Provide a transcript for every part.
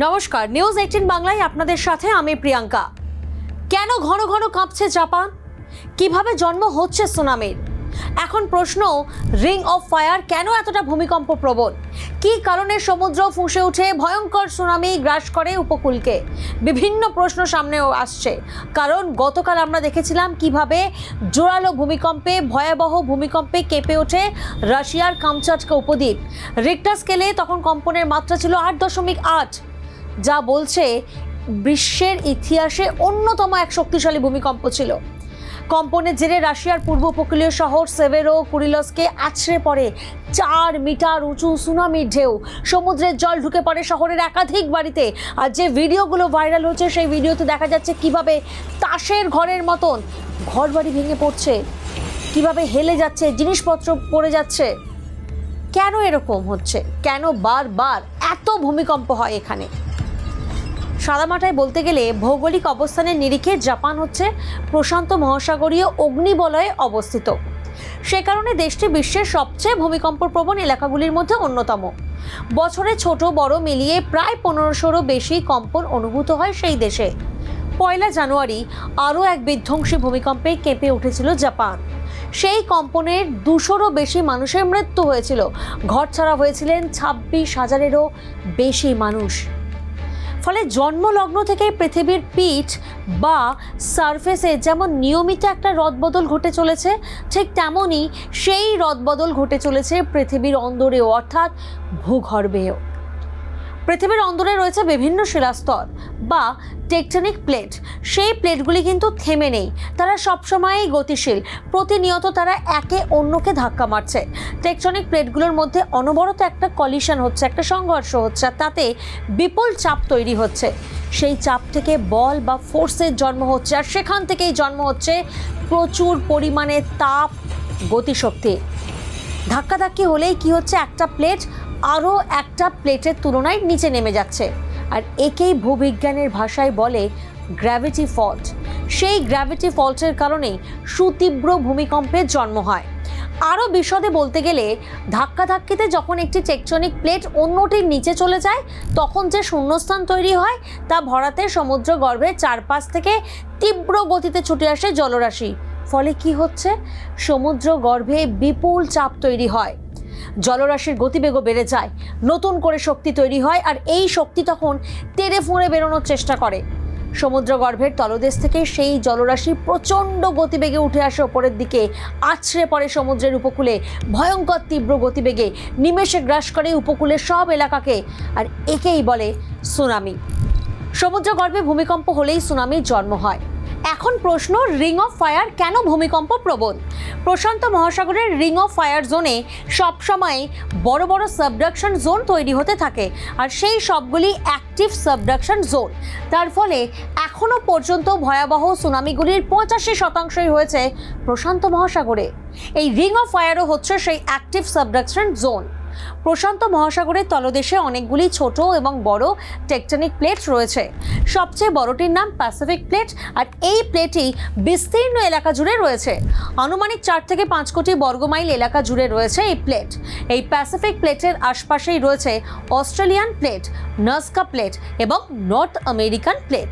নমস্কার, নিউজ 18 বাংলায় আপনাদের সাথে আমি প্রিয়াঙ্কা। কেন ঘন ঘন কাঁপছে জাপান? কিভাবে জন্ম হচ্ছে সুনামির? এখন প্রশ্ন, রিং অফ ফায়ার কেন এতটা ভূমিকম্প প্রবণ? কি কারণে সমুদ্র ফুঁসে উঠে ভয়ঙ্কর সুনামি গ্রাস করে উপকূলকে? বিভিন্ন প্রশ্ন সামনে আসছে, কারণ গতকাল আমরা দেখেছিলাম কিভাবে জোরালো ভূমিকম্পে, ভয়াবহ ভূমিকম্পে কেঁপে ওঠে রাশিয়ার কামচাটকা উপদ্বীপ। রিক্টার স্কেলে তখন কম্পনের মাত্রা ছিল 8.8, যা বলছে বিশ্বের ইতিহাসে অন্যতম এক শক্তিশালী ভূমিকম্প ছিল। কম্পনের জেরে রাশিয়ার পূর্ব উপকূলীয় শহর সেভেরো কুরিলসকে আছড়ে পড়ে 4 মিটার উঁচু সুনামির ঢেউ। সমুদ্রের জল ঢুকে পড়ে শহরের একাধিক বাড়িতে। আর যে ভিডিওগুলো ভাইরাল হচ্ছে, সেই ভিডিওতে দেখা যাচ্ছে কিভাবে তাসের ঘরের মতন ঘরবাড়ি ভেঙে পড়ছে, কিভাবে হেলে যাচ্ছে, জিনিসপত্র পড়ে যাচ্ছে। কেন এরকম হচ্ছে? কেন বারবার এত ভূমিকম্প হয় এখানে? সাদামাটায় বলতে গেলে ভৌগোলিক অবস্থানের নিরিখে জাপান হচ্ছে প্রশান্ত মহাসাগরীয় অগ্নিবলয়ে অবস্থিত। সে কারণে দেশটি বিশ্বের সবচেয়ে ভূমিকম্প প্রবণ এলাকাগুলির মধ্যে অন্যতম। বছরে ছোট বড় মিলিয়ে প্রায় 1500-রও বেশি কম্পন অনুভূত হয় সেই দেশে। 1 জানুয়ারি আরও এক বিধ্বংসী ভূমিকম্পে কেঁপে উঠেছিল জাপান। সেই কম্পনের 200-রও বেশি মানুষের মৃত্যু হয়েছিল। ঘরছাড়া হয়েছিলেন 26,000-এরও বেশি মানুষ। ফলে জন্মলগ্ন থেকে পৃথিবীর পিঠ বা সারফেসে যেমন নিয়মিত একটা রদবদল ঘটে চলেছে, ঠিক তেমনই সেই রদবদল ঘটে চলেছে পৃথিবীর অন্দরেও, অর্থাৎ ভূগর্ভেও। পৃথিবীর অন্দরে রয়েছে বিভিন্ন শিলাস্তর বা টেকটনিক প্লেট। সেই প্লেটগুলি কিন্তু থেমে নেই, তারা সবসময়ই গতিশীল। প্রতিনিয়ত তারা একে অন্যকে ধাক্কা মারছে। টেকটনিক প্লেটগুলোর মধ্যে অনবরত একটা কলিশন হচ্ছে, একটা সংঘর্ষ হচ্ছে, আর তাতে বিপুল চাপ তৈরি হচ্ছে। সেই চাপ থেকে বল বা ফোর্সের জন্ম হচ্ছে, আর সেখান থেকেই জন্ম হচ্ছে প্রচুর পরিমাণে তাপ, গতিশক্তি। ধাক্কাধাক্কি হলেই কি হচ্ছে, একটা প্লেট আরও একটা প্লেটের তুলনায় নিচে নেমে যাচ্ছে। আর একেই ভূবিজ্ঞানের ভাষায় বলে গ্র্যাভিটি ফল্ট। সেই গ্র্যাভিটি ফল্টের কারণেই সুতীব্র ভূমিকম্পের জন্ম হয়। আরও বিশদে বলতে গেলে, ধাক্কাধাক্কিতে যখন একটি টেকটনিক প্লেট অন্যটির নিচে চলে যায়, তখন যে শূন্যস্থান তৈরি হয় তা ভরাতে সমুদ্র গর্ভের চারপাশ থেকে তীব্র গতিতে ছুটে আসে জলরাশি। ফলে কি হচ্ছে, সমুদ্র গর্ভে বিপুল চাপ তৈরি হয়, জলরাশির গতিবেগও বেড়ে যায়, নতুন করে শক্তি তৈরি হয়, আর এই শক্তি তখন তেড়ে ফুঁড়ে বেরোনোর চেষ্টা করে। সমুদ্র গর্ভের তলদেশ থেকে সেই জলরাশি প্রচণ্ড গতিবেগে উঠে আসে ওপরের দিকে, আছড়ে পড়ে সমুদ্রের উপকূলে ভয়ঙ্কর তীব্র গতিবেগে, নিমেষে গ্রাস করে উপকূলের সব এলাকাকে। আর একেই বলে সুনামি। সমুদ্র গর্ভে ভূমিকম্প হলেই সুনামির জন্ম হয়। এখন প্রশ্ন, রিং অফ ফায়ার কেন ভূমিকম্প প্রবণ? প্রশান্ত মহাসাগরের রিং অফ ফায়ার জোনে সবসময় বড় বড় সাবডাকশন জোন তৈরি হতে থাকে, আর সেই সবগুলি অ্যাক্টিভ সাবডাকশন জোন। তার ফলে এখনও পর্যন্ত ভয়াবহ সুনামিগুলির 85%ই হয়েছে প্রশান্ত মহাসাগরে। এই রিং অফ ফায়ারও হচ্ছে সেই অ্যাক্টিভ সাবডাকশন জোন। প্রশান্ত মহাসাগরের তলদেশে অনেকগুলি ছোট এবং বড় টেকটনিক প্লেট রয়েছে। সবচেয়ে বড়টির নাম প্যাসিফিক প্লেট, আর এই প্লেটই বিস্তীর্ণ এলাকা জুড়ে রয়েছে। আনুমানিক 4 থেকে 5 কোটি বর্গমাইল এলাকা জুড়ে রয়েছে এই প্লেট। এই প্যাসিফিক প্লেটের আশপাশেই রয়েছে অস্ট্রেলিয়ান প্লেট, নাজকা প্লেট এবং North American plate.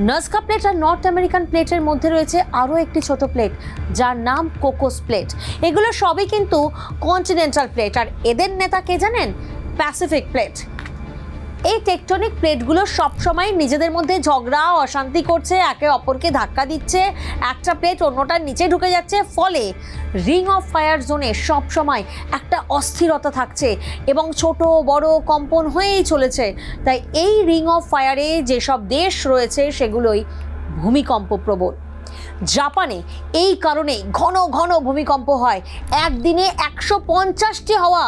Nazca plate আর নর্থ আমেরিকান প্লেটের মধ্যে রয়েছে আরও একটি ছোট প্লেট, যার নাম কোকোস প্লেট। এগুলো সবই কিন্তু কন্টিনেন্টাল প্লেট, আর এদের নেতা কে জানেন? Pacific plate. এই টেকটনিক প্লেটগুলো সবসময় নিজেদের মধ্যে ঝগড়া অশান্তি করছে, একে অপরকে ধাক্কা দিচ্ছে, একটা প্লেট অন্যটার নিচে ঢুকে যাচ্ছে। ফলে রিং অফ ফায়ার জোনে সবসময় একটা অস্থিরতা থাকছে এবং ছোট বড় কম্পন হয়েই চলেছে। তাই এই রিং অফ ফায়ারে যেসব দেশ রয়েছে সেগুলোই ভূমিকম্প প্রবণ। জাপানে এই কারণে ঘন ঘন ভূমিকম্প হয়, একদিনে 150টি হওয়া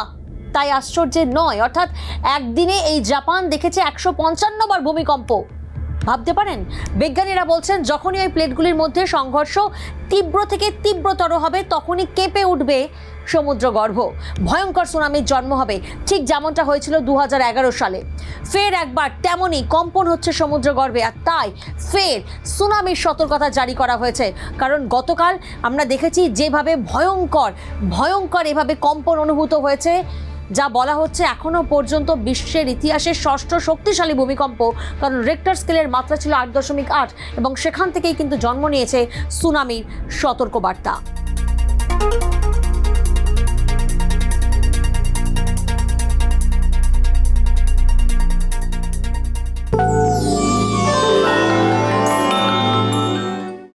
তাই আশ্চর্যের নয়। অর্থাৎ একদিনে এই জাপান দেখেছে 155 বার ভূমিকম্প। ভাবতে পারেন? বিজ্ঞানীরা বলছেন যখনই ওই প্লেটগুলির মধ্যে সংঘর্ষ তীব্র থেকে তীব্রতর হবে, তখনই কেঁপে উঠবে সমুদ্রগর্ভ, ভয়ঙ্কর সুনামির জন্ম হবে, ঠিক যেমনটা হয়েছিল 2011 সালে। ফের একবার তেমনই কম্পন হচ্ছে সমুদ্রগর্ভে, আর তাই ফের সুনামির সতর্কতা জারি করা হয়েছে। কারণ গতকাল আমরা দেখেছি যেভাবে ভয়ঙ্কর এভাবে কম্পন অনুভূত হয়েছে যা বলা হচ্ছে এখনো পর্যন্ত বিশ্বের ইতিহাসে ষষ্ঠ শক্তিশালী ভূমিকম্প, কারণ রিক্টার স্কেলের মাত্রা ছিল 8.8 এবং সেখান থেকেই কিন্তু জন্ম নিয়েছে সুনামির সতর্কবার্তা।